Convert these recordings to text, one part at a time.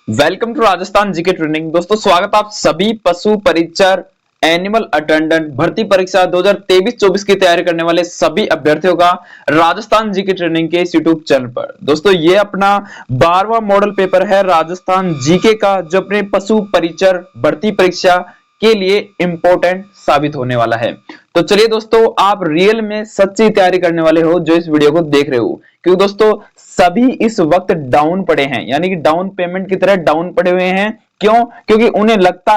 Welcome to Rajasthan GK training. दोस्तों स्वागत आप सभी पशु परिचर एनिमल अटेंडेंट भर्ती परीक्षा 2023-24 की तैयारी करने वाले सभी अभ्यर्थियों का राजस्थान जीके ट्रेनिंग के इस यूट्यूब चैनल पर। दोस्तों ये अपना 12वां मॉडल पेपर है राजस्थान जीके का, जो अपने पशु परिचर भर्ती परीक्षा के लिए इंपॉर्टेंट साबित होने वाला है। तो चलिए दोस्तों, आप रियल में सच्ची तैयारी करने वाले हो जो इस वीडियो को देख रहे हो, क्योंकि दोस्तों सभी इस वक्त डाउन पड़े हैं, यानी कि डाउन पेमेंट की तरह डाउन पड़े हुए हैं। क्यों? क्योंकि उन्हें लगता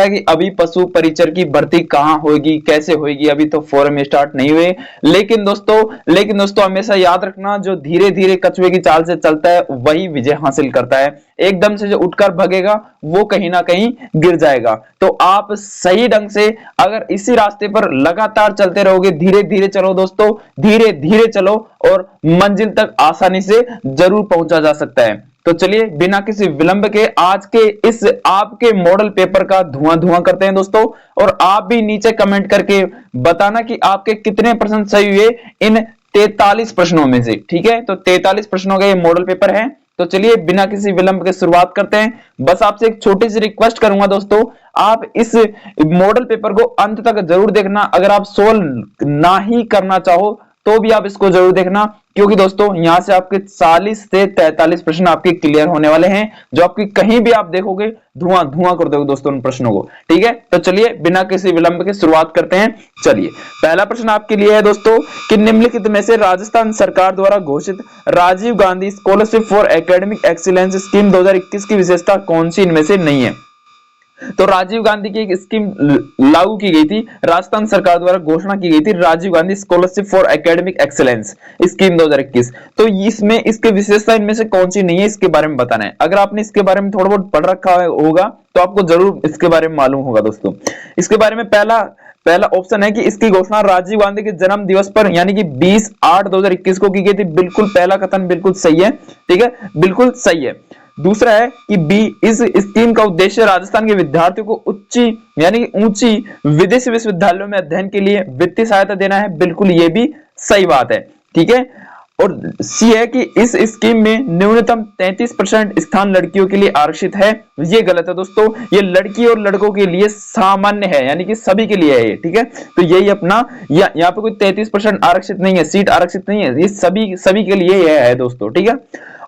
है कि अभी पशु परिचर की भर्ती कहां होगी, कैसे होगी, अभी तो फॉर्म स्टार्ट नहीं हुए। लेकिन दोस्तों हमेशा याद रखना, जो धीरे धीरे कछुए की चाल से चलता है वही विजय हासिल करता है। एकदम से जो उठकर भगेगा वो कहीं ना कहीं गिर जाएगा। तो आप सही ढंग से अगर इसी रास्ते पर लगातार चलते रहोगे, धीरे धीरे चलो दोस्तों, धीरे धीरे चलो और मंजिल तक आसानी से जरूर पहुंचा जा सकता है। तो चलिए बिना किसी विलंब के आज के इस आपके मॉडल पेपर का धुआं धुआं करते हैं दोस्तों। और आप भी नीचे कमेंट करके बताना कि आपके कितने प्रश्न सही हुए इन 43 प्रश्नों में से। ठीक है, तो 43 प्रश्नों का ये मॉडल पेपर है। तो चलिए बिना किसी विलंब के शुरुआत करते हैं। बस आपसे एक छोटी सी रिक्वेस्ट करूंगा दोस्तों, आप इस मॉडल पेपर को अंत तक जरूर देखना। अगर आप सोल्व ना ही करना चाहो तो भी आप इसको जरूर देखना, क्योंकि दोस्तों यहां से आपके 40 से 43 प्रश्न आपके क्लियर होने वाले हैं, जो आपकी कहीं भी आप देखोगे धुआं धुआं कर दोगे दोस्तों उन प्रश्नों को। ठीक है, तो चलिए बिना किसी विलंब के शुरुआत करते हैं। चलिए पहला प्रश्न आपके लिए है दोस्तों कि निम्नलिखित में से राजस्थान सरकार द्वारा घोषित Rajiv Gandhi scholarship for academic excellence scheme 2021 की विशेषता कौन सी इनमें से नहीं है? तो राजीव गांधी की एक स्कीम लागू की गई थी, राजस्थान सरकार द्वारा घोषणा की गई थी, Rajiv Gandhi scholarship for academic excellence scheme 2021। तो इसमें इसकी विशेषता इनमें से कौन सी नहीं है, इसके बारे में बताना है। अगर आपने इसके बारे में थोड़ा बहुत पढ़ रखा होगा तो आपको जरूर इसके बारे में मालूम होगा दोस्तों। इसके बारे में पहला ऑप्शन है कि इसकी घोषणा राजीव गांधी के जन्म दिवस पर यानी कि 20/8/2021 को की गई थी। बिल्कुल पहला कथन बिल्कुल सही है। ठीक है, बिल्कुल सही है। दूसरा है कि बी, इस स्कीम का उद्देश्य राजस्थान के विद्यार्थियों को ऊंची विदेशी विश्वविद्यालयों में अध्ययन के लिए वित्तीय सहायता देना है। बिल्कुल ये भी सही बात है। ठीक है, और सी है कि इस स्कीम में न्यूनतम 33% स्थान लड़कियों के लिए आरक्षित है। ये गलत है दोस्तों, ये लड़की और लड़कों के लिए सामान्य है, यानी कि सभी के लिए है ये। ठीक है, तो यही अपना यहाँ पे कोई 33% आरक्षित नहीं है, सीट आरक्षित नहीं है, ये सभी के लिए है दोस्तों। ठीक है,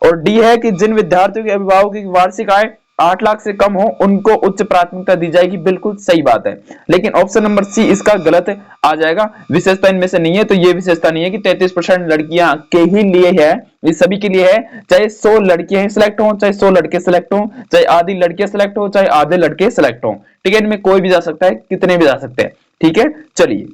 और डी है कि जिन विद्यार्थियों के अभिभावकों की वार्षिक आय 8 लाख से कम हो उनको उच्च प्राथमिकता दी जाएगी। बिल्कुल सही बात है, लेकिन ऑप्शन नंबर सी इसका गलत आ जाएगा। विशेषता इनमें से नहीं है, तो ये विशेषता नहीं है कि 33% लड़कियां के ही लिए है, ये सभी के लिए है। चाहे 100 लड़कियां सिलेक्ट हो, चाहे 100 लड़के सिलेक्ट हो, चाहे आधी लड़कियां सिलेक्ट हो, चाहे आधे लड़के सिलेक्ट हो। ठीक है, इनमें कोई भी जा सकता है, कितने भी जा सकते हैं। ठीक है, चलिए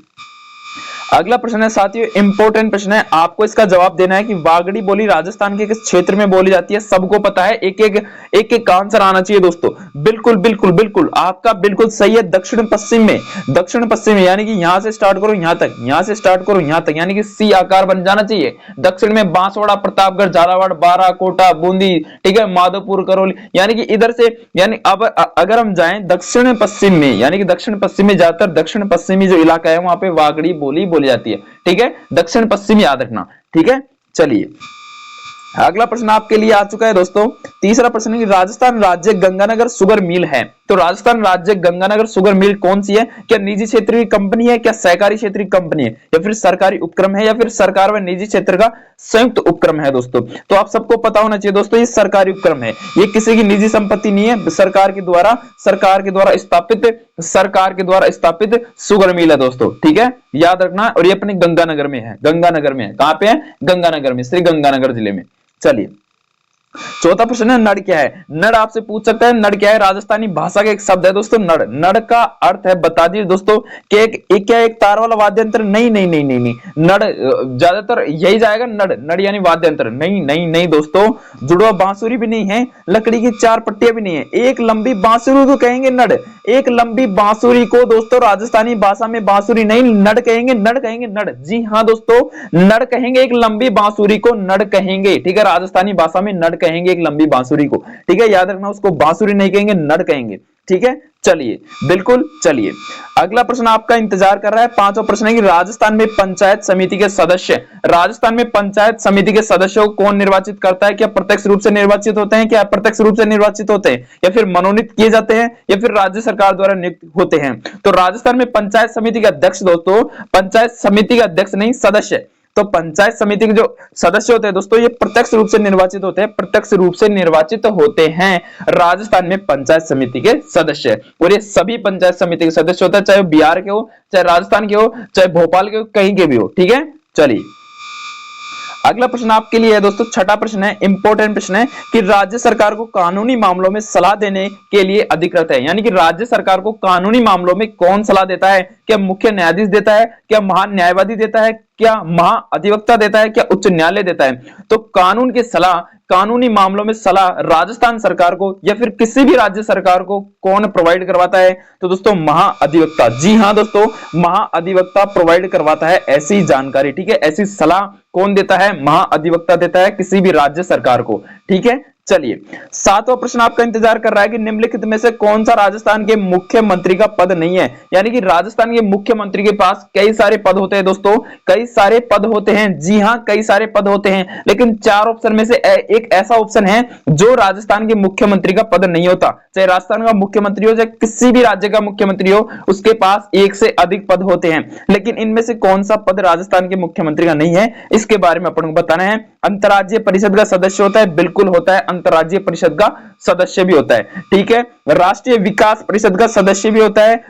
अगला प्रश्न है साथियों, इंपॉर्टेंट प्रश्न है, आपको इसका जवाब देना है कि वागड़ी बोली राजस्थान के किस क्षेत्र में बोली जाती है? सबको पता है, एक आंसर आना चाहिए दोस्तों। बिल्कुल बिल्कुल बिल्कुल आपका बिल्कुल सही है, दक्षिण पश्चिम में, यानी कि यहां से स्टार्ट करो यहां तक, यहां से स्टार्ट करो यहां तक, यानी कि सी आकार बन जाना चाहिए। दक्षिण में बांसवाड़ा, प्रतापगढ़, झालावाड़, बारा, कोटा, बूंदी, ठीक है, माधोपुर, करौली, यानी कि इधर से, यानी अब अगर हम जाएं दक्षिण पश्चिम में, यानी कि दक्षिण पश्चिम में, ज्यादातर दक्षिण पश्चिमी जो इलाका है वहां पे वागड़ी बोली बोली जाती है। ठीक है, दक्षिण पश्चिम याद रखना। ठीक है, चलिए अगला प्रश्न आपके लिए आ चुका है दोस्तों। तीसरा प्रश्न है, राजस्थान राज्य गंगानगर शुगर मिल है, तो राजस्थान राज्य गंगानगर शुगर मिल कौन सी है? क्या निजी क्षेत्र की कंपनी है, क्या सहकारी क्षेत्र की कंपनी है, या फिर सरकारी उपक्रम है, या फिर सरकार व निजी क्षेत्र का संयुक्त उपक्रम है दोस्तों? तो आप सबको पता होना चाहिए दोस्तों, ये सरकारी उपक्रम है, ये किसी की निजी संपत्ति नहीं है, सरकार के द्वारा स्थापित शुगर मिल है दोस्तों। ठीक है, याद रखना। और ये अपने गंगानगर में है, कहां पे है? गंगानगर में, श्री गंगानगर जिले में। चलिए चौथा प्रश्न है, नड़ क्या है? नड़ आपसे पूछ सकता है, नड़ क्या है? राजस्थानी भाषा का एक शब्द है दोस्तों नड़। नड़ का अर्थ है, बता दीजिए दोस्तों, कि एक तार वाला वाद्य यंत्र? नहीं नहीं नहीं नहीं नहीं, नड़ ज्यादातर यही जाएगा, नड़ यानी वाद्य यंत्र। नहीं नहीं नहीं दोस्तों, जुड़वा बांसुरी भी नहीं है, लकड़ी की 4 पट्टियां भी नहीं है, एक लंबी बांसुरी को कहेंगे नड़। एक लंबी बांसुरी को दोस्तों राजस्थानी भाषा में बांसुरी नहीं, नड़ कहेंगे, नड़ कहेंगे, नड़। जी हाँ दोस्तों, नड़ कहेंगे, एक लंबी बांसुरी को नड़ कहेंगे। ठीक है, राजस्थानी भाषा में नड़ कहेंगे एक लंबी बांसुरी को। ठीक है, याद रखना, उसको बांसुरी नहीं कहेंगे, नड़ कहेंगे। ठीक है, चलिए बिल्कुल। चलिए अगला प्रश्न आपका इंतजार कर रहा है। पांचवा प्रश्न है कि राजस्थान में पंचायत समिति के सदस्य, राजस्थान में पंचायत समिति के सदस्यों को कौन निर्वाचित करता है? क्या प्रत्यक्ष रूप से निर्वाचित होते हैं, क्या अप्रत्यक्ष रूप से निर्वाचित होते हैं, या फिर मनोनीत किए जाते हैं, या फिर राज्य सरकार द्वारा नियुक्त होते हैं? तो राजस्थान में पंचायत समिति के अध्यक्ष दोस्तों, पंचायत समिति के अध्यक्ष नहीं सदस्य, तो पंचायत समिति के जो सदस्य होते हैं दोस्तों ये प्रत्यक्ष रूप से निर्वाचित होते हैं, प्रत्यक्ष रूप से निर्वाचित होते हैं राजस्थान में पंचायत समिति के सदस्य। और ये सभी पंचायत समिति के सदस्य होते हैं, चाहे बिहार के हो, चाहे राजस्थान के हो, चाहे भोपाल के हो, कहीं के भी हो। ठीक है, चलिए अगला प्रश्न आपके लिए है दोस्तों, छठा प्रश्न है, इंपॉर्टेंट प्रश्न है कि राज्य सरकार को कानूनी मामलों में सलाह देने के लिए अधिकृत है। यानी कि राज्य सरकार को कानूनी मामलों में कौन सलाह देता है? क्या मुख्य न्यायाधीश देता है, क्या महान्यायवादी देता है, क्या महाअधिवक्ता देता है, क्या उच्च न्यायालय देता है? तो कानून की सलाह, कानूनी मामलों में सलाह राजस्थान सरकार को या फिर किसी भी राज्य सरकार को कौन प्रोवाइड करवाता है? तो दोस्तों महाअधिवक्ता। जी हां दोस्तों, महाअधिवक्ता प्रोवाइड करवाता है ऐसी जानकारी। ठीक है, ऐसी सलाह कौन देता है? महाअधिवक्ता देता है किसी भी राज्य सरकार को। ठीक है, चलिए सातवां प्रश्न आपका इंतजार कर रहा है कि निम्नलिखित में से कौन सा राजस्थान के मुख्यमंत्री का पद नहीं है? यानी कि राजस्थान के मुख्यमंत्री के पास कई सारे पद होते हैं दोस्तों, कई सारे पद होते हैं। जी हां, कई सारे पद होते हैं, लेकिन चार ऑप्शन में से एक ऐसा ऑप्शन है जो राजस्थान के मुख्यमंत्री का पद नहीं होता। चाहे राजस्थान का मुख्यमंत्री हो, चाहे किसी भी राज्य का मुख्यमंत्री हो, उसके पास एक से अधिक पद होते हैं। लेकिन इनमें से कौन सा पद राजस्थान के मुख्यमंत्री का नहीं है, इसके बारे में अपन को बताना है। अंतर्राज्यीय परिषद का सदस्य होता है, बिल्कुल होता है, अंतर्राज्यीय परिषद का सदस्य भी होता है। ठीक है, राष्ट्रीय विकास परिषद का सदस्य भी होता है,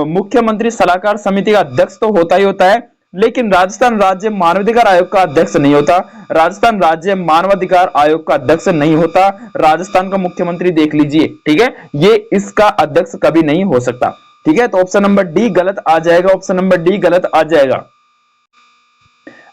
मुख्यमंत्री सलाहकार समिति का अध्यक्ष तो होता ही होता है, लेकिन राजस्थान राज्य मानवाधिकार आयोग का अध्यक्ष नहीं होता। राजस्थान राज्य मानवाधिकार आयोग का अध्यक्ष नहीं होता। राजस्थान का मुख्यमंत्री देख लीजिए। ठीक है, ये इसका अध्यक्ष कभी नहीं हो सकता। ठीक है, तो ऑप्शन नंबर डी गलत आ जाएगा, ऑप्शन नंबर डी गलत आ जाएगा।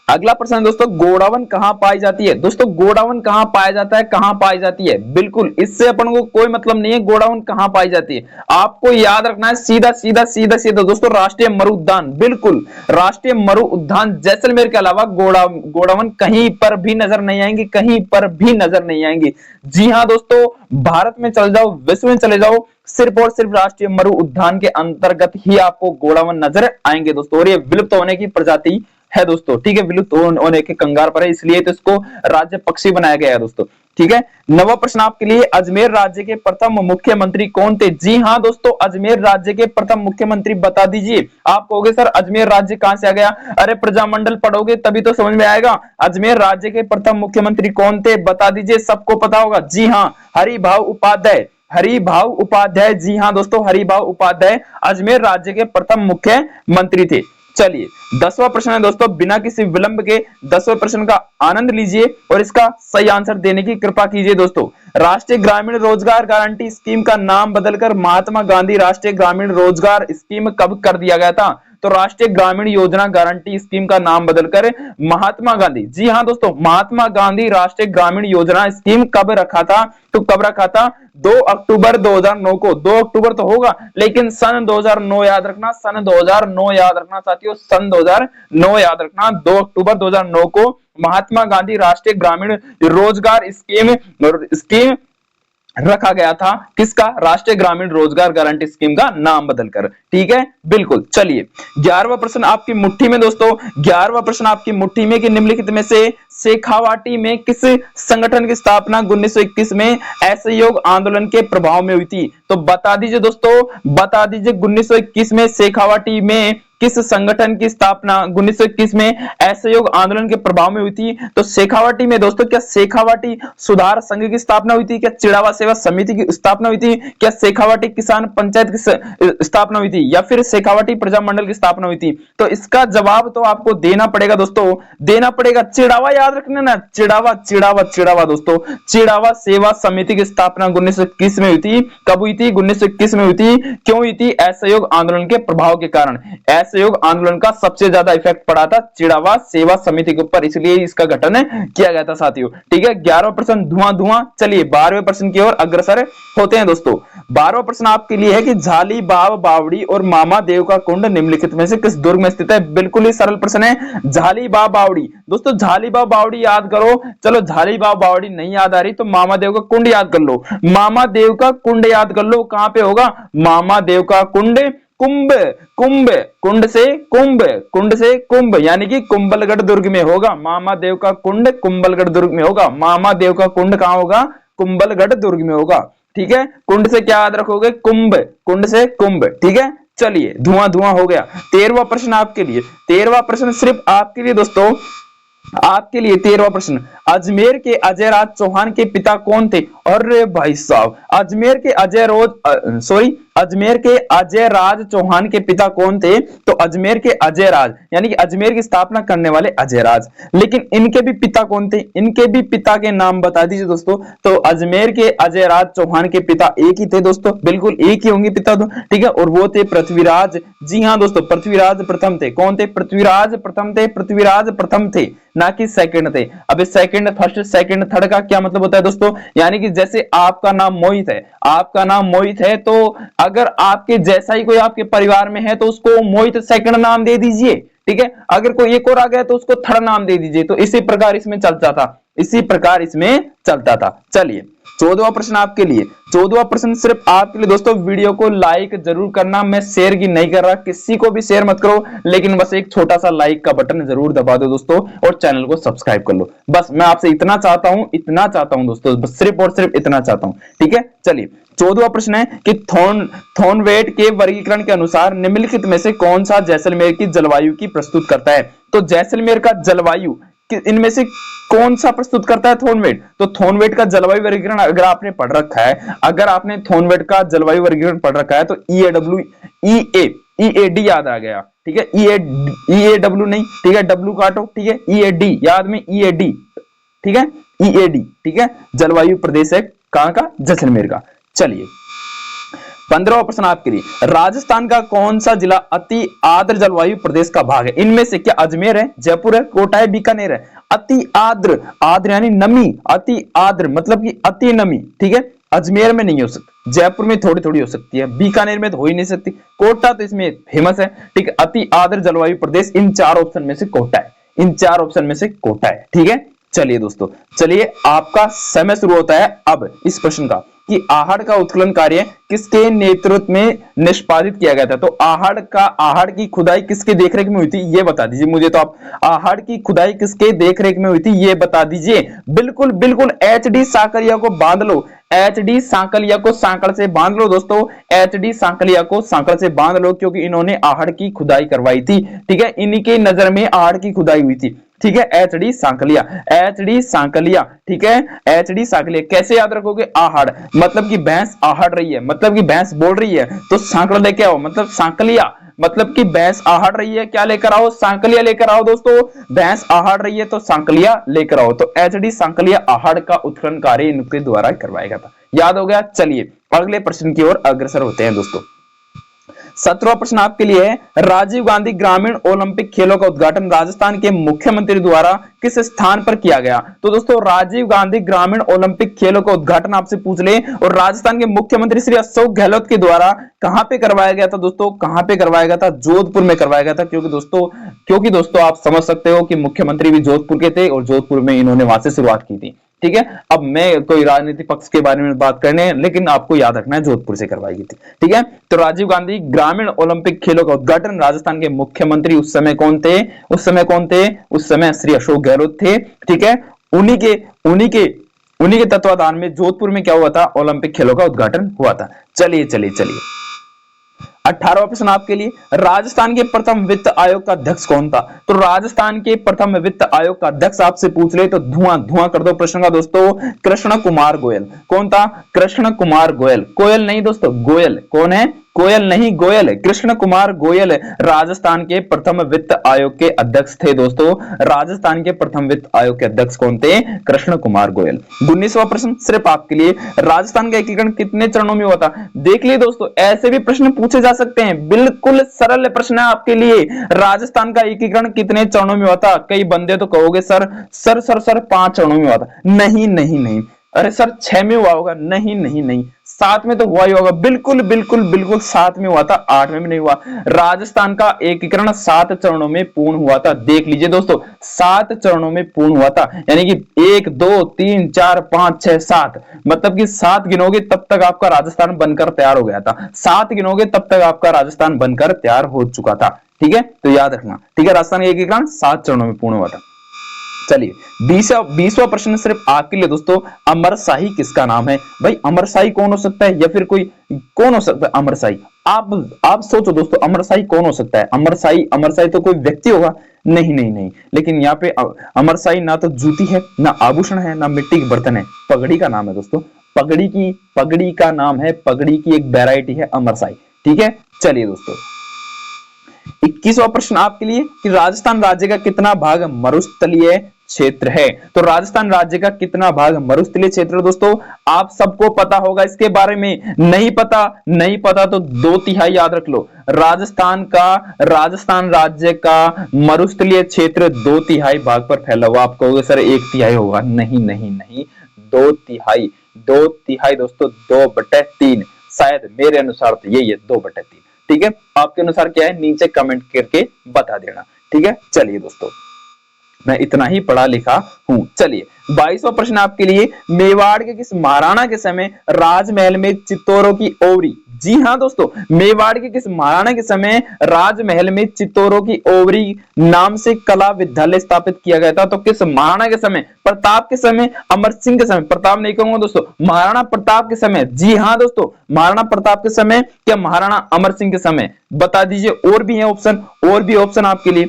अगला प्रश्न दोस्तों, गोडावण कहां पाई जाती है? दोस्तों गोडावण कहां पाया जाता है, कहां पाई जाती है? बिल्कुल इससे अपन को कोई मतलब नहीं है गोडावण कहां पाई जाती है, आपको याद रखना है सीधा सीधा सीधा सीधा दोस्तों, राष्ट्रीय मरु उद्यान। बिल्कुल राष्ट्रीय मरु उद्यान जैसलमेर के अलावा गोडावण कहीं पर भी नजर नहीं आएंगे, कहीं पर भी नजर नहीं आएंगे। जी हां दोस्तों, भारत में चले जाओ, विश्व में चले जाओ, सिर्फ और सिर्फ राष्ट्रीय मरु उद्यान के अंतर्गत ही आपको गोडावण नजर आएंगे दोस्तों। और ये विलुप्त होने की प्रजाति है दोस्तों। ठीक है, विलुप्त होने के कंगार पर है, इसलिए तो इसको राज्य पक्षी बनाया गया है दोस्तों। ठीक है, नवा प्रश्न आपके लिए, अजमेर राज्य के प्रथम मुख्यमंत्री कौन थे? जी हां दोस्तों, अजमेर राज्य के प्रथम मुख्यमंत्री बता दीजिए। आप कहोगे सर अजमेर राज्य कहां से आ गया? अरे प्रजामंडल पढ़ोगे तभी तो समझ में आएगा। अजमेर राज्य के प्रथम मुख्यमंत्री कौन थे बता दीजिए, सबको पता होगा। जी हां, हरिभाऊ उपाध्याय, हरिभाऊ उपाध्याय। जी हां दोस्तों, हरिभाऊ उपाध्याय अजमेर राज्य के प्रथम मुख्यमंत्री थे। चलिए 10वां प्रश्न है दोस्तों, बिना किसी विलंब के 10वें प्रश्न का आनंद लीजिए और इसका सही आंसर देने की कृपा कीजिए दोस्तों। राष्ट्रीय ग्रामीण रोजगार गारंटी स्कीम का नाम बदलकर महात्मा गांधी राष्ट्रीय ग्रामीण रोजगार स्कीम कब कर दिया गया था? तो राष्ट्रीय ग्रामीण योजना गारंटी स्कीम का नाम बदलकर महात्मा गांधी, जी हां दोस्तों, महात्मा गांधी राष्ट्रीय ग्रामीण योजना स्कीम कब रखा था? तो कब रखा था? 2 अक्टूबर 2009 को। 2 अक्टूबर तो होगा, लेकिन सन 2009 याद रखना, सन 2009 याद रखना साथियों, सन 2009 याद रखना। 2 अक्टूबर 2009 को महात्मा गांधी राष्ट्रीय ग्रामीण रोजगार स्कीम रखा गया था। किसका? राष्ट्रीय ग्रामीण रोजगार गारंटी स्कीम का नाम बदलकर। ठीक है, बिल्कुल। चलिए 11वां प्रश्न आपकी मुट्ठी में दोस्तों, 11वां प्रश्न आपकी मुट्ठी में कि निम्नलिखित में से शेखावाटी में किस संगठन की स्थापना 1921 में असहयोग आंदोलन के प्रभाव में हुई थी? तो बता दीजिए दोस्तों, बता दीजिए 1921 में शेखावाटी में किस संगठन की स्थापना 1921 में असहयोग आंदोलन के प्रभाव में हुई थी? तो शेखावाटी में दोस्तों, क्या शेखावाटी सुधार संघ की स्थापना हुई थी? क्या चिड़ावा सेवा समिति की स्थापना हुई थी? क्या शेखावाटी किसान पंचायत की स्थापना हुई थी? या फिर शेखावाटी प्रजामंडल की स्थापना हुई थी? तो इसका जवाब तो आपको देना पड़ेगा दोस्तों, देना पड़ेगा। चिड़ावा याद रखना ना, चिड़ावा चिड़ावा चिड़ावा दोस्तों, चिड़ावा सेवा समिति की स्थापना 1921 में हुई थी। कब हुई थी? 1921 में हुई थी। क्यों हुई थी? असहयोग आंदोलन के प्रभाव के कारण। असहयोग आंदोलन का सबसे ज्यादा इफेक्ट पड़ा था चिड़ावा सेवा समिति के ऊपर, इसलिए इसका गठन किया गया था साथियों। ठीक है, 11वां प्रश्न धुआं धुआं। चलिए 12वें प्रश्न की ओर अग्रसर होते हैं दोस्तों। 12वां प्रश्न आपके लिए है कि झाली बाव बावड़ी और मामा देव का कुंड निम्नलिखित में से किस दुर्ग में स्थित है? बिल्कुल ही सरल प्रश्न है, झाली बाव बावड़ी। दोस्तों झाली बाव बावड़ी याद करो, चलो झाली बाव बावड़ी नहीं याद आ रही तो मामा देव का कुंड याद कर लो। मामा देव का कुंड याद कर लो, कहां पे होगा? मामा देव का कुंड कुंभ, कुंभ, कुंड से कुंभ, कुंड से कुंभ, यानी कि कुंभलगढ़ दुर्ग में होगा। मामा देव का कुंड कुंभलगढ़ दुर्ग में होगा। मामा देव का कुंड कहां होगा? कुंभलगढ़ दुर्ग में होगा। ठीक है, कुंड से क्या याद रखोगे? कुंभ, कुंड से कुंभ। ठीक है, चलिए धुआं धुआं हो गया। 13वां प्रश्न आपके लिए, 13वां प्रश्न सिर्फ आपके लिए दोस्तों, आपके लिए 13वां प्रश्न, अजमेर के अजय राज चौहान के पिता कौन थे? अरे भाई साहब, अजमेर के अजमेर के अजय राज चौहान के पिता कौन थे? तो अजमेर के अजय राज, यानी कि अजमेर की स्थापना करने वाले अजय राज। लेकिन इनके भी पिता कौन थे? इनके भी पिता के नाम बता दीजिए दोस्तों। तो अजमेर के अजय राज चौहान के पिता एक ही थे दोस्तों, बिल्कुल एक ही होंगे पिता तो। ठीक है, और वो थे पृथ्वीराज। जी हाँ दोस्तों, पृथ्वीराज प्रथम थे। कौन थे? पृथ्वीराज प्रथम थे, पृथ्वीराज प्रथम थे, ना कि सेकंड थे। अब सेकंड, फर्स्ट, सेकंड, थर्ड का क्या मतलब होता है दोस्तों? यानी कि जैसे आपका नाम मोहित है, आपका नाम मोहित है, तो अगर आपके जैसा ही कोई आपके परिवार में है तो उसको मोहित सेकंड नाम दे दीजिए। ठीक है, अगर कोई एक और आ गया तो उसको थर्ड नाम दे दीजिए। तो इसी प्रकार इसमें चलता था, इसी प्रकार इसमें चलता था। चलिए 14वां प्रश्न आपके लिए, 14वां प्रश्न सिर्फ आपके लिए दोस्तों। वीडियो को लाइक जरूर करना, मैं शेयर की नहीं कर रहा, किसी को भी शेयर मत करो, लेकिन बस एक छोटा सा लाइक का बटन जरूर दबा दो दोस्तों, और चैनल को सब्सक्राइब कर लो। बस मैं आपसे इतना चाहता हूं दोस्तों, बस सिर्फ और सिर्फ इतना चाहता हूं। ठीक है, चलिए 14वां प्रश्न है कि थॉर्नवेट के वर्गीकरण के अनुसार निम्नलिखित में से कौन सा जैसलमेर की जलवायु की प्रस्तुत करता है? तो जैसलमेर का जलवायु इनमें से कौन सा प्रस्तुत करता है? थॉर्नवेट। तो थॉर्नवेट का जलवायु वर्गीकरण अगर आपने पढ़ रखा है, अगर आपने थॉर्नवेट का जलवायु वर्गीकरण पढ़ रखा है तो ईएडी याद आ गया। ठीक है, ईएडब्ल्यू नहीं, ठीक है, डब्ल्यू काटो। ठीक है, ईएडी याद में, ईएडी। ठीक है, ईएडी। ठीक है, जलवायु प्रदेश है कहां का? जैसलमेर का। चलिए 15वां प्रश्न आपके लिए, राजस्थान का कौन सा जिला अति आर्द्र जलवायु प्रदेश का भाग है? इनमें से क्या अजमेर है, जयपुर है, कोटा है, बीकानेर है? अति आर्द्र, आर्द्र यानी नमी, अति आर्द्र मतलब कि अति नमी। ठीक है, अजमेर में नहीं हो सकती, जयपुर में थोड़ी थोड़ी हो सकती है, बीकानेर में तो हो ही नहीं सकती, कोटा तो इसमें फेमस है। ठीक है, अति आर्द्र जलवायु प्रदेश इन 4 ऑप्शन में से कोटा है, इन 4 ऑप्शन में से कोटा है। ठीक है, चलिए दोस्तों, चलिए आपका समय शुरू होता है अब इस प्रश्न का कि आहड़ का उत्खनन कार्य किसके नेतृत्व में निष्पादित किया गया था? तो आहड़ की खुदाई किसके देखरेख में हुई थी, ये बता दीजिए मुझे। तो आप आहड़ की खुदाई किसके देखरेख में हुई थी, ये बता दीजिए। बिल्कुल बिल्कुल, एचडी सांकलिया को बांध लो, एचडी सांकलिया को सांकड़ से बांध लो दोस्तों, एचडी सांकलिया को सांकड़ से बांध लो, क्योंकि इन्होंने आहड़ की खुदाई करवाई थी। ठीक है, इन्हीं के नजर में आहड़ की खुदाई हुई थी। ठीक है, एचडी सांकलिया, एचडी सांकलिया। ठीक है, एचडी सांकलिया कैसे याद रखोगे? आहड़ मतलब कि भैंस आहड़ रही है, मतलब कि भैंस बोल रही है, तो सांकड़ लेके आओ, मतलब सांकलिया मतलब कि भैंस आहड़ रही है, क्या लेकर आओ? सांकलिया लेकर आओ दोस्तों। भैंस आहड़ रही है तो सांकलिया लेकर आओ। तो एचडी सांकलिया आहड़ का उत्खनन कार्य इनके द्वारा करवाया गया था। याद हो गया? चलिए अगले प्रश्न की ओर अग्रसर होते हैं दोस्तों। 17वां प्रश्न आपके लिए है, राजीव गांधी ग्रामीण ओलंपिक खेलों का उद्घाटन राजस्थान के मुख्यमंत्री द्वारा किस स्थान पर किया गया? तो दोस्तों राजीव गांधी ग्रामीण ओलंपिक खेलों का उद्घाटन आपसे पूछ ले और राजस्थान के मुख्यमंत्री श्री अशोक गहलोत के द्वारा कहां पे करवाया गया था दोस्तों? कहां पे करवाया गया था? जोधपुर में करवाया गया था। क्योंकि दोस्तों आप समझ सकते हो कि मुख्यमंत्री भी जोधपुर के थे और जोधपुर में इन्होंने वहां से शुरुआत की थी। ठीक है, अब मैं कोई राजनीतिक पक्ष के बारे में बात करने, लेकिन आपको याद रखना है जोधपुर से करवाई गई थी। ठीक है, तो राजीव गांधी ग्रामीण ओलंपिक खेलों का उद्घाटन राजस्थान के मुख्यमंत्री उस समय कौन थे? उस समय श्री अशोक गहलोत थे। ठीक है, उन्हीं के तत्वाधान में जोधपुर में क्या हुआ था? ओलंपिक खेलों का उद्घाटन हुआ था। चलिए 18वां प्रश्न आपके लिए, राजस्थान के प्रथम वित्त आयोग का अध्यक्ष कौन था? तो राजस्थान के प्रथम वित्त आयोग का अध्यक्ष आपसे पूछ ले तो धुआं धुआं कर दो प्रश्न का दोस्तों, कृष्ण कुमार गोयल। कौन था? कृष्ण कुमार गोयल। कोयल नहीं दोस्तों, गोयल। कौन है? गोयल नहीं, गोयल है, कृष्ण कुमार गोयल राजस्थान के प्रथम वित्त आयोग के अध्यक्ष थे दोस्तों। राजस्थान के प्रथम वित्त आयोग के अध्यक्ष कौन थे? कृष्ण कुमार गोयल। 19वां प्रश्न सिर्फ आपके लिए, राजस्थान का एकीकरण कितने चरणों में हुआ था? देख लिए दोस्तों, ऐसे भी प्रश्न पूछे जा सकते हैं, बिल्कुल सरल प्रश्न है आपके लिए। राजस्थान का एकीकरण कितने चरणों में हुआ था? कई बंदे तो कहोगे सर सर सर सर 5 चरणों में हुआ था। नहीं नहीं नहीं, अरे सर 6 में हुआ होगा। नहीं नहीं नहीं, 7 में तो हुआ ही होगा। बिल्कुल बिल्कुल बिल्कुल 7 में हुआ था, 8 में भी नहीं हुआ। राजस्थान का एकीकरण 7 चरणों में पूर्ण हुआ था। देख लीजिए दोस्तों, 7 चरणों में पूर्ण हुआ था, यानी कि 1 2 3 4 5 6 7, मतलब कि 7 गिनोगे तब तक आपका राजस्थान बनकर तैयार हो गया था। 7 गिनोगे तब तक आपका राजस्थान बनकर तैयार हो चुका था। ठीक है, तो याद रखना। ठीक है, राजस्थान का एकीकरण 7 चरणों में पूर्ण हुआ था। चलिए 20वां प्रश्न सिर्फ आपके लिए दोस्तों, अमरशाही किसका नाम है? भाई अमरशाही कौन हो सकता है, या फिर कोई कौन हो सकता है अमरशाही? आप सोचो दोस्तों, अमरशाही कौन हो सकता है? अमरशाही अमरशाही तो कोई व्यक्ति होगा? नहीं नहीं नहीं, लेकिन यहाँ पे अमरशाही ना तो जूती है, ना आभूषण है, ना मिट्टी के बर्तन है, पगड़ी का नाम है दोस्तों। पगड़ी का नाम है, पगड़ी की एक वैरायटी है अमरशाही। ठीक है, चलिए दोस्तों 21वां प्रश्न आपके लिए कि राजस्थान राज्य का कितना भाग मरुस्थलीय क्षेत्र है? तो राजस्थान राज्य का कितना भाग मरुस्थलीय क्षेत्र है दोस्तों? आप सबको पता होगा इसके बारे में। नहीं पता तो 2/3 याद रख लो। राजस्थान राज्य का मरुस्थलीय क्षेत्र 2/3 भाग पर फैला हुआ। आप कहोगे सर 1/3 होगा। नहीं नहीं नहीं, 2/3 दोस्तों, 2/3। शायद मेरे अनुसार तो यही है, 2/3। ठीक है, आपके अनुसार क्या है नीचे कमेंट करके बता देना। ठीक है, चलिए दोस्तों मैं इतना ही पढ़ा लिखा हूं। चलिए 22वां प्रश्न आपके लिए, मेवाड़ के किस महाराणा के समय राजमहल में चित्तौरों की ओवरी? जी हां दोस्तों, मेवाड़ के किस महाराणा के समय राजमहल में चित्तौरों की ओवरी नाम से कला विद्यालय स्थापित किया गया था? तो किस महाराणा के समय? प्रताप के समय, अमर सिंह के समय? प्रताप नहीं कहूंगा दोस्तों, महाराणा प्रताप के समय। जी हां दोस्तों, महाराणा प्रताप के समय या महाराणा अमर सिंह के समय? बता दीजिए। और भी है ऑप्शन, और भी ऑप्शन आपके लिए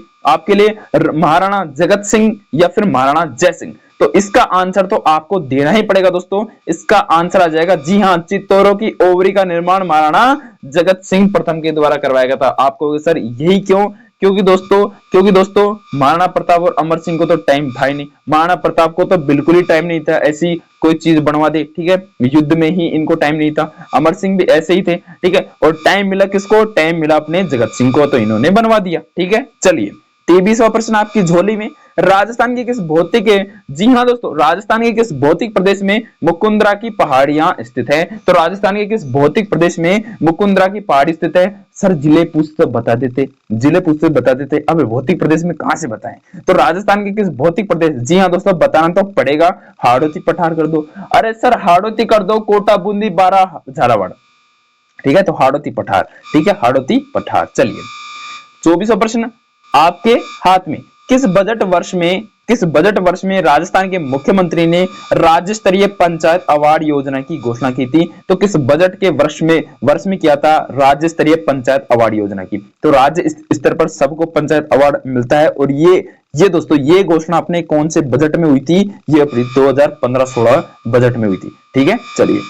महाराणा जगत सिंह या फिर महाराणा जय सिंह। तो इसका आंसर तो आपको देना ही पड़ेगा दोस्तों। इसका आंसर आ जाएगा, जी हां, चित्तौरों की ओवरी का निर्माण महाराणा जगत सिंह प्रथम के द्वारा करवाया गया था। आपको सर यही क्यों? क्योंकि दोस्तों महाराणा प्रताप और अमर सिंह को तो टाइम था ही नहीं। महाराणा प्रताप को तो बिल्कुल ही टाइम नहीं था ऐसी कोई चीज बनवा दे। ठीक है, युद्ध में ही इनको टाइम नहीं था। अमर सिंह भी ऐसे ही थे। ठीक है, और टाइम मिला किसको? टाइम मिला अपने जगत सिंह को, तो इन्होंने बनवा दिया। ठीक है, चलिए 23वां प्रश्न आपकी झोली में, राजस्थान के किस भौतिक, जी हां दोस्तों, राजस्थान के किस भौतिक प्रदेश में मुकुंदरा की पहाड़ियां स्थित है? तो राजस्थान के किस भौतिक प्रदेश में मुकुंदरा की पहाड़ी स्थित है? सर जिले पूछते बता देते, अब भौतिक प्रदेश में कहां से बताएं? तो राजस्थान के किस भौतिक प्रदेश? जी हां दोस्तों, बताना तो पड़ेगा। हाड़ौती पठार कर दो। अरे सर हाड़ौती कर दो, कोटा, बूंदी, बारां, झालावाड़। ठीक है, तो हाड़ौती पठार। ठीक है, हाड़ौती पठार। चलिए 24वां प्रश्न आपके हाथ में, किस बजट वर्ष में राजस्थान के मुख्यमंत्री ने राज्य स्तरीय पंचायत अवार्ड योजना की घोषणा की थी? तो किस बजट के वर्ष में किया था राज्य स्तरीय पंचायत अवार्ड योजना की? तो राज्य स्तर पर सबको पंचायत अवार्ड मिलता है, और ये दोस्तों ये घोषणा अपने कौन से बजट में हुई थी? ये अपनी 2015-16 बजट में हुई थी। ठीक है, चलिए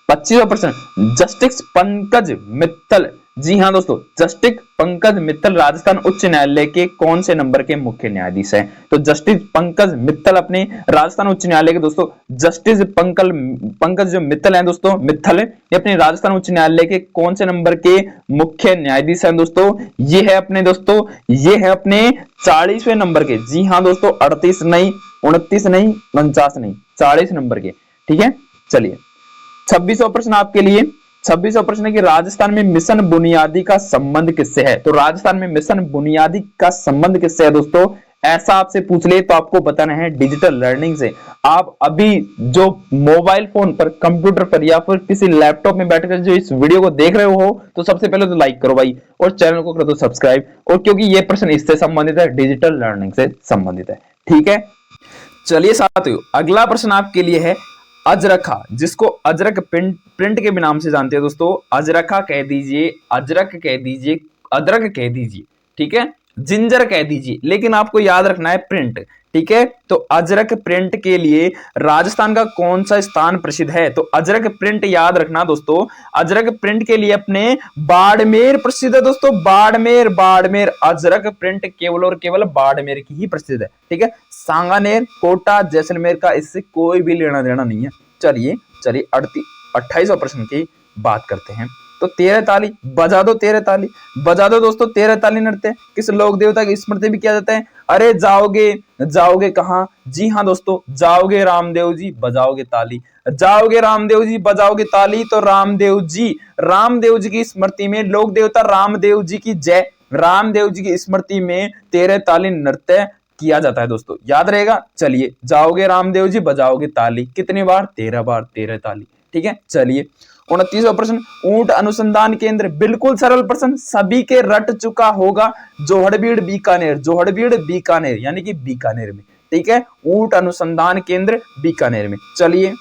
25वां प्रश्न, जस्टिस पंकज मित्तल, जी हां दोस्तों, जस्टिस पंकज मित्तल राजस्थान उच्च न्यायालय के कौन से नंबर के मुख्य न्यायाधीश हैं? तो जस्टिस पंकज मित्तल अपने राजस्थान उच्च न्यायालय के दोस्तों, जस्टिस पंकज जो मित्तल हैं दोस्तों, मित्तल ये अपने राजस्थान उच्च न्यायालय के कौन से नंबर के मुख्य न्यायाधीश हैं दोस्तों? ये है अपने 40वें नंबर के। जी हां दोस्तों, 38 नहीं, 29 नहीं, 49 नहीं, 40 नंबर के। ठीक है, चलिए 26वां प्रश्न आपके लिए, 26वां प्रश्न है कि राजस्थान में मिशन बुनियादी का संबंध किससे है? तो राजस्थान में मिशन बुनियादी का संबंध किससे है दोस्तों? ऐसा आपसे पूछ ले तो आपको बताना है डिजिटल लर्निंग से। आप अभी जो मोबाइल फोन पर, कंप्यूटर पर या फिर किसी लैपटॉप में बैठकर जो इस वीडियो को देख रहे हो, तो सबसे पहले तो लाइक करो भाई, और चैनल को कर दो सब्सक्राइब। और क्योंकि ये प्रश्न इससे संबंधित है, डिजिटल लर्निंग से संबंधित है। ठीक है, चलिए साथियों अगला प्रश्न आपके लिए है अजरखा, जिसको अजरक प्रिंट के भी नाम से जानते हैं दोस्तों। अजरखा कह दीजिए, अजरक कह दीजिए, अदरक कह दीजिए, ठीक है, जिंजर कह दीजिए, लेकिन आपको याद रखना है प्रिंट। ठीक है। तो अजरक प्रिंट के लिए राजस्थान का कौन सा स्थान प्रसिद्ध है? तो अजरक प्रिंट याद रखना दोस्तों, अजरक प्रिंट के लिए अपने बाड़मेर प्रसिद्ध है दोस्तों, बाड़मेर। बाड़मेर अजरक प्रिंट केवल और केवल बाड़मेर की ही प्रसिद्ध है, ठीक है। सांगानेर, कोटा, जैसलमेर का इससे कोई भी लेना देना नहीं है। चलिए 28वां प्रश्न की बात करते हैं। तो 13 ताली बजा दो, 13 ताली बजा दो दोस्तों। 13 ताली नृत्य किस लोक देवता की स्मृति भी किया जाता है? अरे जाओगे, जाओगे कहां? जी हाँ दोस्तों, जाओगे रामदेव जी बजाओगे ताली, जाओगे रामदेव जी बजाओगे ताली। तो रामदेव जी की स्मृति में, लोक देवता रामदेव जी की जय, रामदेव जी की स्मृति में 13 ताली नृत्य किया जाता है दोस्तों, याद रहेगा। चलिए, जाओगे रामदेव जी बजाओगे ताली, कितनी बार? 13 बार, 13 ताली, ठीक है। चलिए 29वां प्रश्न, ऊंट अनुसंधान केंद्र, बिल्कुल सरल प्रश्न, सभी के रट चुका होगा, जोहड़बीड़ बीकानेर, जोहड़बीड़ बीकानेर यानी कि बीकानेर में, ठीक है। ऊंट अनुसंधान केंद्र बीकानेर में। चलिए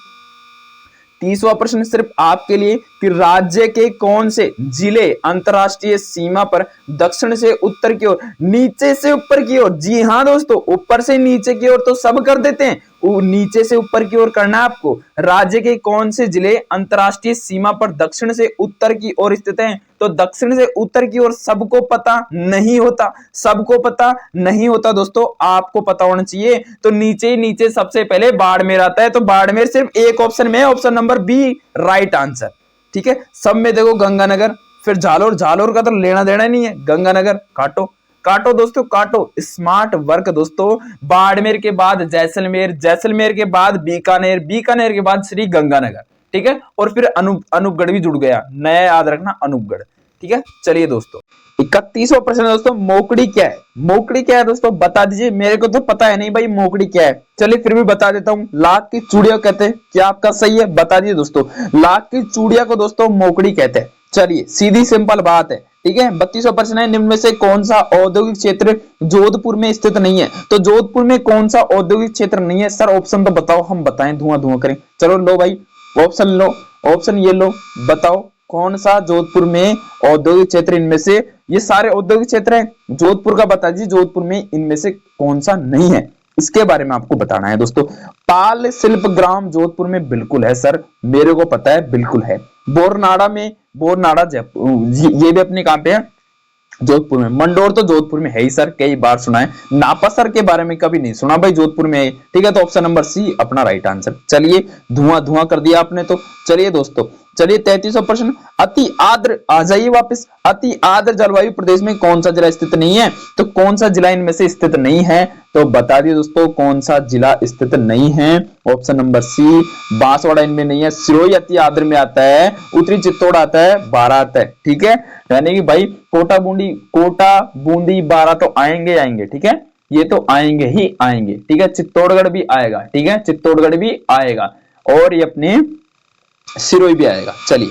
30वां प्रश्न सिर्फ आपके लिए कि राज्य के कौन से जिले अंतरराष्ट्रीय सीमा पर दक्षिण से उत्तर की ओर, नीचे से ऊपर की ओर, जी हाँ दोस्तों, ऊपर से नीचे की ओर तो सब कर देते हैं, नीचे से ऊपर की ओर करना है आपको। राज्य के कौन से जिले अंतरराष्ट्रीय सीमा पर दक्षिण से उत्तर की ओर स्थित हैं? तो दक्षिण से उत्तर की ओर सबको पता नहीं होता, सबको पता नहीं होता दोस्तों, आपको पता होना चाहिए। तो नीचे ही नीचे सबसे पहले बाड़मेर आता है, तो बाड़मेर सिर्फ एक ऑप्शन में है, option number B right answer, ठीक है। सब में देखो गंगानगर, फिर जालोर, जालोर का तो लेना देना नहीं है, गंगानगर काटो, काटो दोस्तों काटो। स्मार्ट वर्क दोस्तों, बाड़मेर के बाद जैसलमेर, जैसलमेर के बाद बीकानेर, बीकानेर के बाद श्री गंगानगर, ठीक है। और फिर अनूपगढ़ भी जुड़ गया, नया याद रखना अनूपगढ़, ठीक है। चलिए दोस्तों 31वां प्रश्न है दोस्तों, मोकड़ी क्या है? मोकड़ी क्या है दोस्तों, बता दीजिए, मेरे को तो पता है नहीं भाई मोकड़ी क्या है। चलिए फिर भी बता देता हूं, लाख की चूड़िया कहते हैं, क्या आपका सही है? बता दीजिए दोस्तों, लाख की चूड़िया को दोस्तों मोकड़ी कहते हैं। चलिए सीधी सिंपल बात है, ठीक है। 32वां प्रश्न है, निम्न में से कौन सा औद्योगिक क्षेत्र जोधपुर में स्थित नहीं है? तो जोधपुर में कौन सा औद्योगिक क्षेत्र नहीं है? सर ऑप्शन तो बताओ, हम बताएं, धुआं धुआं करें। चलो लो भाई ऑप्शन लो, ऑप्शन ये लो, बताओ कौन सा जोधपुर में औद्योगिक क्षेत्र, इनमें से, ये सारे औद्योगिक क्षेत्र हैं, जोधपुर का बता दीजिए, जोधपुर में इनमें से कौन सा नहीं है, इसके बारे में आपको बताना है दोस्तों। पाल शिल्प ग्राम जोधपुर में बिल्कुल है सर, मेरे को पता है, बिल्कुल है। बोरनाड़ा में, बोरनाड़ा जयपुर, ये भी अपने कहां पे है? जोधपुर में। मंडोर तो जोधपुर में है ही सर, कई बार सुना है। नापासर के बारे में कभी नहीं सुना भाई, जोधपुर में है, ठीक है। तो ऑप्शन नंबर सी अपना राइट आंसर। चलिए धुआं धुआं कर दिया आपने तो। चलिए दोस्तों, चलिए 33वां प्रश्न, अति आर्द्र, आ जाइए वापस, अति आर्द्र जलवायु प्रदेश में कौन सा जिला स्थित नहीं है? तो कौन सा जिला इनमें से स्थित नहीं है? तो बता दिए दोस्तों, कौन सा जिला स्थित नहीं है? ऑप्शन नंबर सी बांसवाड़ा इनमें नहीं है, सिरोही अति आर्द्र में आता है, उत्तरी चित्तौड़ आता है, बारां आता है, ठीक है। यानी कि भाई कोटा बूंदी बारां तो आएंगे आएंगे, ठीक है, ये तो आएंगे ही आएंगे, ठीक है। चित्तौड़गढ़ भी आएगा, ठीक है, चित्तौड़गढ़ भी आएगा, और ये अपने सिरोही भी आएगा। चलिए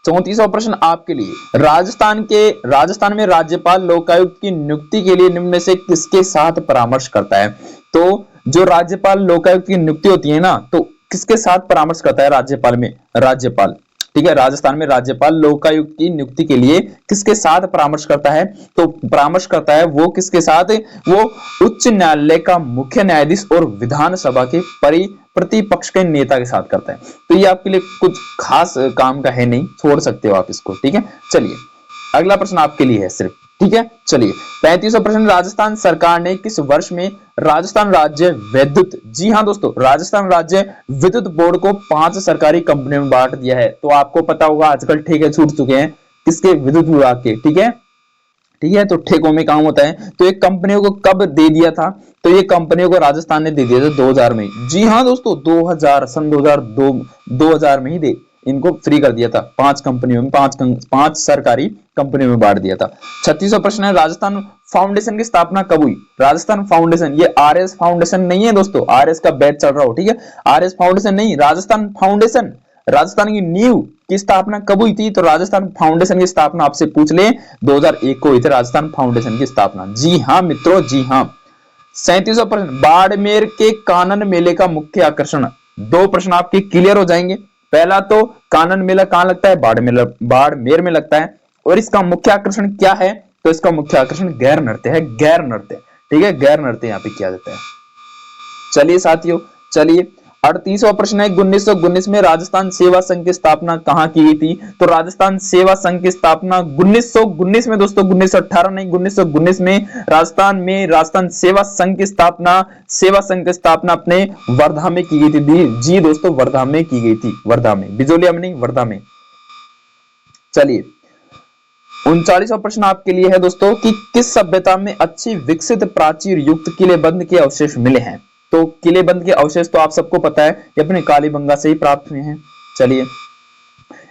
34वां प्रश्न आपके लिए, राजस्थान में राज्यपाल लोकायुक्त की नियुक्ति के लिए निम्न में से किसके साथ परामर्श करता है? तो जो राज्यपाल लोकायुक्त की नियुक्ति होती है ना, तो किसके साथ परामर्श करता है राज्यपाल में? राज्यपाल, ठीक है, राजस्थान में राज्यपाल लोकायुक्त की नियुक्ति के लिए किसके साथ परामर्श करता है? तो परामर्स करता है वो किसके साथ? वो उच्च न्यायालय का मुख्य न्यायाधीश और विधानसभा के प्रतिपक्ष के नेता के साथ करता है। तो ये आपके लिए कुछ खास काम का है नहीं, छोड़ सकते हो आप इसको, ठीक है। चलिए अगला प्रश्न आपके लिए है सिर्फ, ठीक है। चलिए 35वां प्रश्न, राजस्थान सरकार ने किस वर्ष में राजस्थान राज्य विद्युत, जी हाँ दोस्तों, राजस्थान राज्य विद्युत बोर्ड को 5 सरकारी कंपनियों में बांट दिया है? तो आपको पता होगा आजकल ठेके छूट चुके हैं किसके? विद्युत विभाग के, ठीक है, ठीक है। तो ठेकों में काम होता है, तो ये कंपनियों को कब दे दिया था? तो ये कंपनियों को राजस्थान ने दे दिया था 2000 में, जी हाँ दोस्तों, 2000 में ही इनको फ्री कर दिया था, 5 कंपनियों में, 5 सरकारी कंपनियों में बांट दिया था। 36वां प्रश्न है, राजस्थान फाउंडेशन की स्थापना कब हुई? राजस्थान फाउंडेशन, ये आरएस फाउंडेशन नहीं है दोस्तों, आरएस का बैच चल रहा हो, ठीक है, आरएस फाउंडेशन नहीं, राजस्थान फाउंडेशन, राजस्थान की नींव की स्थापना कब हुई थी? तो राजस्थान फाउंडेशन की स्थापना आपसे पूछ ले 2001 को हुई थी राजस्थान फाउंडेशन की स्थापना, जी हाँ मित्रों, जी हाँ। 37वां प्रश्न, बाड़मेर के कानन मेले का मुख्य आकर्षण, 2 प्रश्न आपके क्लियर हो जाएंगे। पहला तो कानन मेला कहां लगता है? बाड़मेर में लगता है, और इसका मुख्य आकर्षण क्या है? तो इसका मुख्य आकर्षण गैर नृत्य है, गैर नृत्य, ठीक है, गैर नृत्य यहाँ पे किया जाता है। चलिए साथियों, चलिए 38वां प्रश्न है, 1919 में राजस्थान सेवा संघ की स्थापना कहां की गई थी? तो राजस्थान सेवा संघ की स्थापना 1919 में दोस्तों, 1918 नहीं, 1919 में राजस्थान सेवा संघ की स्थापना अपने वर्धा में की गई थी। जी दोस्तों, वर्धा में की गई थी, वर्धा में, बिजोलिया में नहीं, वर्धा में। चलिए 39वां प्रश्न आपके लिए है दोस्तों कि किस सभ्यता में अच्छी विकसित प्राचीर युक्त किलेबंद के अवशेष मिले हैं? तो किलेबंद के अवशेष तो आप सबको पता है, ये अपने कालीबंगा से ही प्राप्त हुए हैं। चलिए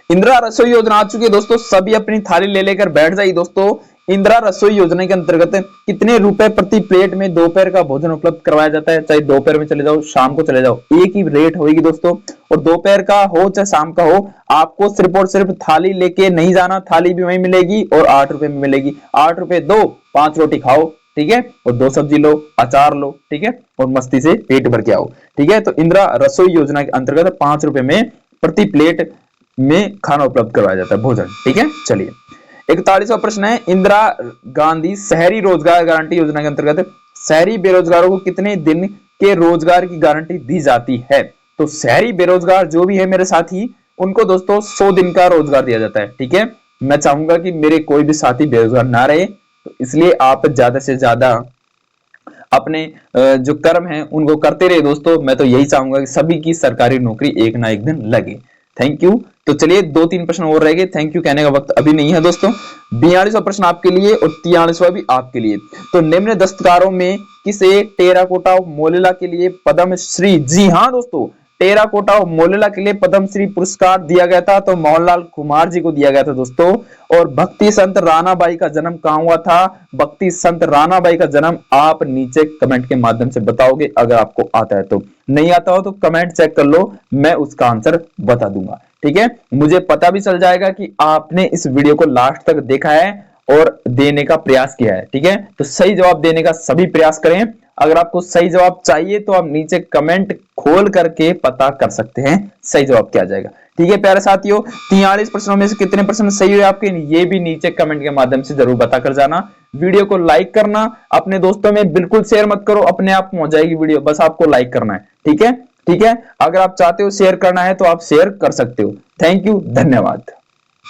इंदिरा रसोई योजना आ चुकी है दोस्तों, सभी अपनी थाली ले लेकर बैठ जाइए दोस्तों। इंदिरा रसोई योजना के अंतर्गत कितने रुपए प्रति प्लेट में दोपहर का भोजन उपलब्ध करवाया जाता है? चाहे दोपहर में चले जाओ, शाम को चले जाओ, एक ही रेट होगी दोस्तों। और दोपहर का हो चाहे शाम का हो, आपको सिर्फ और सिर्फ थाली लेके नहीं जाना, थाली भी वहीं मिलेगी और 8 रुपए में मिलेगी। 8 रुपए दो, 5 रोटी खाओ, ठीक है, और 2 सब्जी लो, अचार लो, ठीक है, और मस्ती से पेट भर के आओ, ठीक है। तो इंदिरा रसोई योजना के अंतर्गत 5 रुपए में प्रति प्लेट में खाना उपलब्ध करवाया जाता है, भोजन, ठीक है। चलिए 41वां प्रश्न है, इंदिरा गांधी शहरी रोजगार गारंटी योजना के अंतर्गत शहरी बेरोजगारों को कितने दिन के रोजगार की गारंटी दी जाती है? तो शहरी बेरोजगार जो भी है मेरे साथी, उनको दोस्तों 100 दिन का रोजगार दिया जाता है, ठीक है। मैं चाहूंगा कि मेरे कोई भी साथी बेरोजगार ना रहे, तो इसलिए आप ज्यादा से ज्यादा अपने जो कर्म है उनको करते रहे दोस्तों। मैं तो यही चाहूंगा कि सभी की सरकारी नौकरी एक ना एक दिन लगे। Thank you. तो चलिए 2-3 प्रश्न और रह गए, थैंक यू कहने का वक्त अभी नहीं है दोस्तों। 42वां प्रश्न आपके लिए और 43वां भी आपके लिए। तो निम्न दस्तकारों में किसे टेराकोटा मोलेला के लिए पद्मश्री, जी हाँ दोस्तों, टेराकोटा मोलेला के लिए पद्मश्री पुरस्कार दिया गया था? तो मोहनलाल कुमार जी को दिया गया था दोस्तों। और भक्ति संत राणाबाई का जन्म कहां हुआ था? भक्ति संत राणाबाई का जन्म आप नीचे कमेंट के माध्यम से बताओगे, अगर आपको आता है तो। नहीं आता हो तो कमेंट चेक कर लो, मैं उसका आंसर बता दूंगा, ठीक है। मुझे पता भी चल जाएगा कि आपने इस वीडियो को लास्ट तक देखा है और देने का प्रयास किया है, ठीक है। तो सही जवाब देने का सभी प्रयास करें। अगर आपको सही जवाब चाहिए तो आप नीचे कमेंट खोल करके पता कर सकते हैं सही जवाब क्या आ जाएगा, ठीक है प्यारे साथियों। 43 प्रश्नों में से कितने प्रश्न सही हुए आपके, ये भी नीचे कमेंट के माध्यम से जरूर बता कर जाना। वीडियो को लाइक करना, अपने दोस्तों में बिल्कुल शेयर मत करो, अपने आप पहुंच जाएगी वीडियो, बस आपको लाइक करना है, ठीक है, ठीक है। अगर आप चाहते हो शेयर करना है तो आप शेयर कर सकते हो। थैंक यू, धन्यवाद।